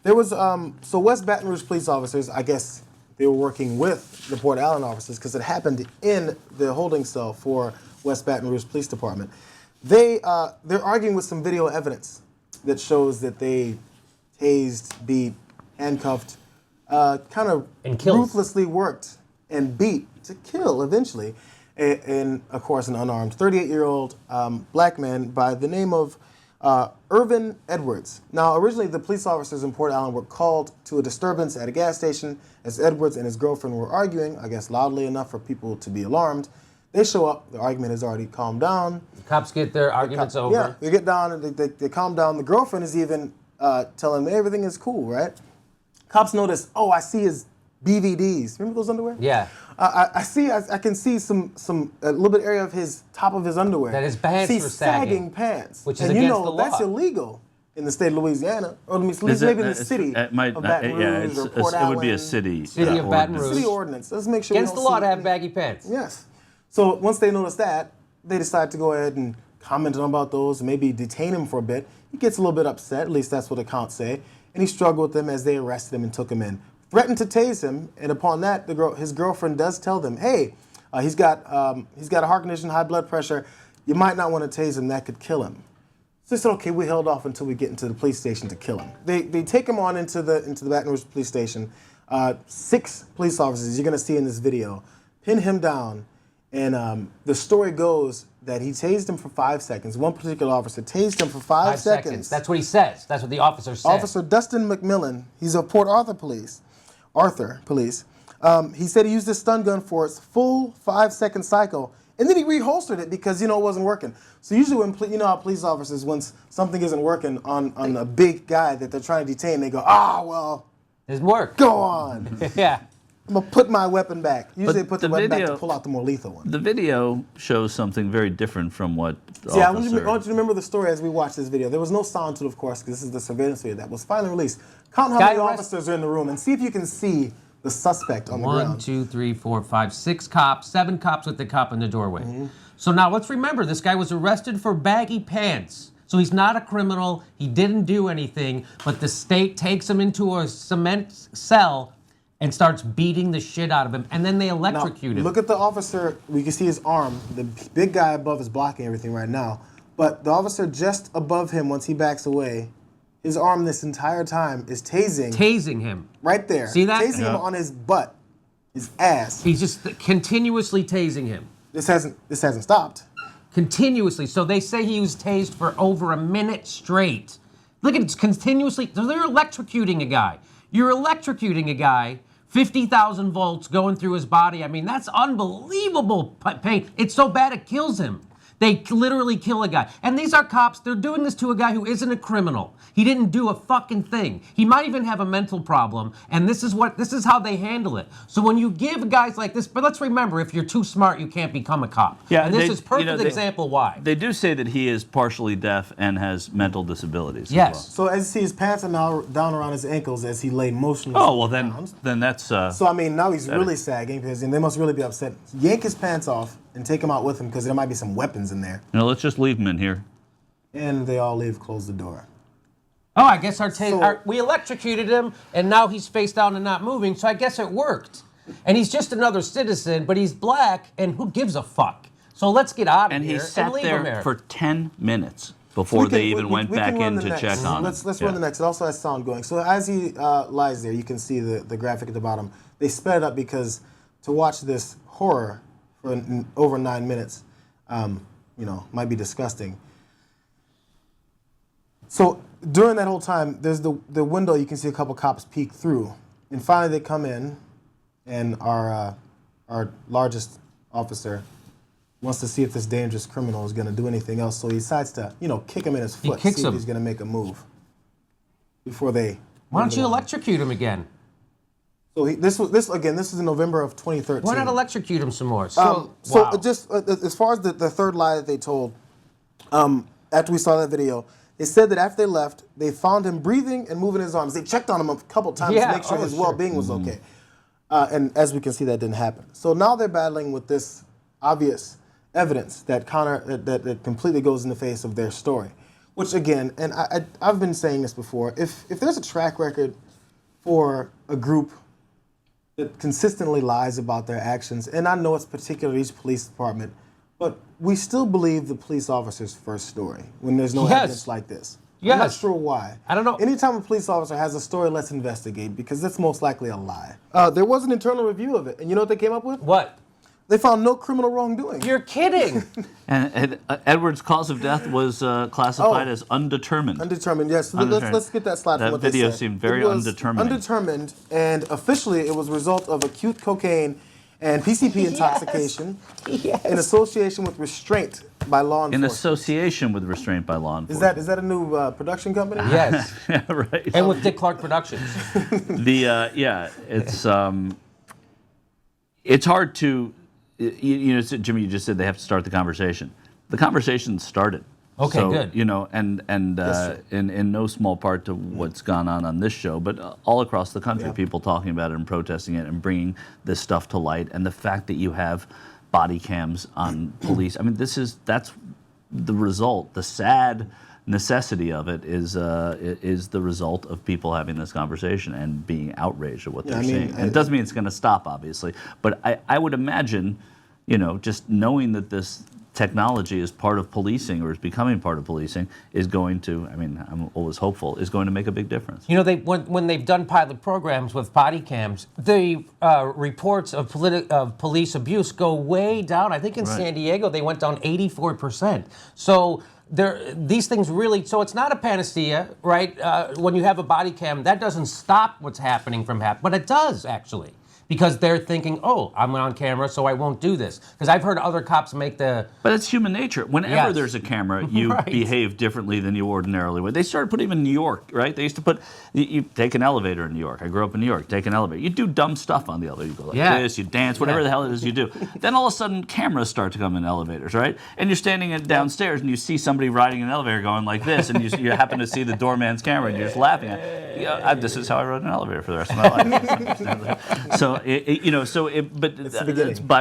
There was, so West Baton Rouge police officers, I guess they were working with the Port Allen officers because it happened in the holding cell for West Baton Rouge Police Department. They're arguing with some video evidence that shows that they tased, beat, handcuffed, kind of ruthlessly worked and beat to kill eventually, and of course an unarmed 38-year-old black man by the name of Ervin Edwards. Now, originally the police officers in Port Allen were called to a disturbance at a gas station as Edwards and his girlfriend were arguing, I guess loudly enough for people to be alarmed. They show up, the argument has already calmed down. The cops get their arguments over. Yeah, they get down and they calm down. The girlfriend is even telling them everything is cool, right? Cops notice, oh, I see his BVDs. Remember those underwear? Yeah. I can see a little bit area of his top of his underwear. That his pants were sagging pants. Which is against the law. That's illegal in the state of Louisiana, or at least maybe in the city of Baton Rouge or Port Allen. It would be a city. City of Baton Rouge. City ordinance. Let's make sure against the law to have baggy pants. Yes. So once they notice that, they decide to go ahead and comment on about those, and maybe detain him for a bit. He gets a little bit upset, at least that's what accounts say, and he struggled with them as they arrested him and took him in. Threatened to tase him, and upon that, his girlfriend does tell them, hey, he's got a heart condition, high blood pressure. You might not want to tase him, that could kill him. So they said, okay, we held off until we get into the police station to kill him. They take him on into the Baton Rouge police station. 6 police officers, you're going to see in this video, pin him down. And the story goes that he tased him for 5 seconds. One particular officer tased him for 5 seconds. That's what he says. That's what the officer said. Officer Dustin McMillan, he's of Port Arthur Police. He said he used his stun gun for its full 5-second cycle, and then he reholstered it because it wasn't working. So usually when how police officers, once something isn't working on a big guy that they're trying to detain, they go, well, there's more. Go on. Yeah. I'm going to put my weapon back. Usually they put the weapon back to pull out the more lethal one. The video shows something very different from what I want you to remember the story as we watch this video. There was no sound to it, of course, because this is the surveillance video that was finally released. Count how many officers are in the room and see if you can see the suspect on the ground. 1, 2, 3, 4, 5, 6 cops, 7 cops with the cop in the doorway. Mm-hmm. So now let's remember, this guy was arrested for baggy pants. So he's not a criminal. He didn't do anything, but the state takes him into a cement cell and starts beating the shit out of him, and then they electrocute him. Look at the officer. We can see his arm. The big guy above is blocking everything right now. But the officer just above him, once he backs away, his arm this entire time is tasing. Tasing him. Right there. See that? Tasing him on his butt, his ass. He's just continuously tasing him. This hasn't stopped. Continuously. So they say he was tased for over a minute straight. Look at it, continuously. They're electrocuting a guy. You're electrocuting a guy. 50,000 volts going through his body. I mean, that's unbelievable pain. It's so bad it kills him. They literally kill a guy. And these are cops. They're doing this to a guy who isn't a criminal. He didn't do a fucking thing. He might even have a mental problem. And this is how they handle it. So when you give guys like this, but let's remember, if you're too smart, you can't become a cop. Yeah, and this is perfect example why. They do say that he is partially deaf and has mental disabilities. Yes. As well. So as you see, his pants are now down around his ankles as he lay motionless. Oh, well then that's... so I mean, now he's really sagging because they must really be upset. Yank his pants off and take him out with him because there might be some weapons in there. No, let's just leave him in here. And they all leave, close the door. Oh, I guess we electrocuted him, and now he's face down and not moving, so I guess it worked. And he's just another citizen, but he's black, and who gives a fuck? So let's get out of here and and he sat leave him there for 10 minutes before they even went back in to check on him. Let's run the next. It also has sound going. So as he lies there, you can see the graphic at the bottom. They sped it up because to watch this horror for over 9 minutes, might be disgusting. So during that whole time, there's the window you can see a couple cops peek through. And finally they come in, and our largest officer wants to see if this dangerous criminal is going to do anything else. So he decides to, kick him in his foot, see if he's going to make a move before they... Why don't you electrocute him again? So this was in November of 2013. Why not electrocute him some more? Just as far as the third lie that they told, after we saw that video, they said that after they left, they found him breathing and moving his arms. They checked on him a couple times to make sure his well-being was okay. And as we can see, that didn't happen. So now they're battling with this obvious evidence that completely goes in the face of their story. Which again, and I've been saying this before, if there's a track record for a group that consistently lies about their actions, and I know it's particular to each police department, but we still believe the police officer's first story when there's no evidence like this. Yes. I'm not sure why. I don't know. Anytime a police officer has a story, let's investigate, because that's most likely a lie. There was an internal review of it, and you know what they came up with? What? They found no criminal wrongdoing. You're kidding. And Edwards' cause of death was classified as undetermined. Undetermined, yes. Undetermined. Let's get that slide from That what video they said. seemed very It was undetermined. Undetermined, and officially it was a result of acute cocaine and PCP intoxication in association with restraint by law In enforcement. association with restraint by law enforcement. Is that a new production company? Yes. Yeah, right. And with Dick Clark Productions. It's hard to, you know, Jimmy, you just said they have to start the conversation. The conversation started. Okay, So, good. You know, and in no small part to what's gone on this show, but all across the country, people talking about it and protesting it and bringing this stuff to light, and the fact that you have body cams on police. I mean, that's the result. The sad necessity of it is the result of people having this conversation and being outraged at what they're seeing. And it doesn't mean it's going to stop, obviously, but I would imagine, you know, just knowing that this technology is part of policing or is becoming part of policing is going to, I mean, I'm always hopeful, is going to make a big difference. You know, when they've done pilot programs with body cams, the reports of police abuse go way down. I think in San Diego they went down 84%. So these things really, so it's not a panacea, right? When you have a body cam, that doesn't stop what's happening from happening, but it does actually. Because they're thinking, oh, I'm on camera, so I won't do this. Because I've heard other cops make the... But it's human nature. Whenever there's a camera, you behave differently than you ordinarily would. They started putting them in New York, right? They used to put, you take an elevator in New York. I grew up in New York. Take an elevator. You do dumb stuff on the elevator. You go like this, you dance, whatever the hell it is you do. Then all of a sudden, cameras start to come in elevators, right? And you're standing downstairs and you see somebody riding an elevator going like this, and you happen to see the doorman's camera and you're just laughing at it. Yeah, this is how I rode an elevator for the rest of my life. So, but it's by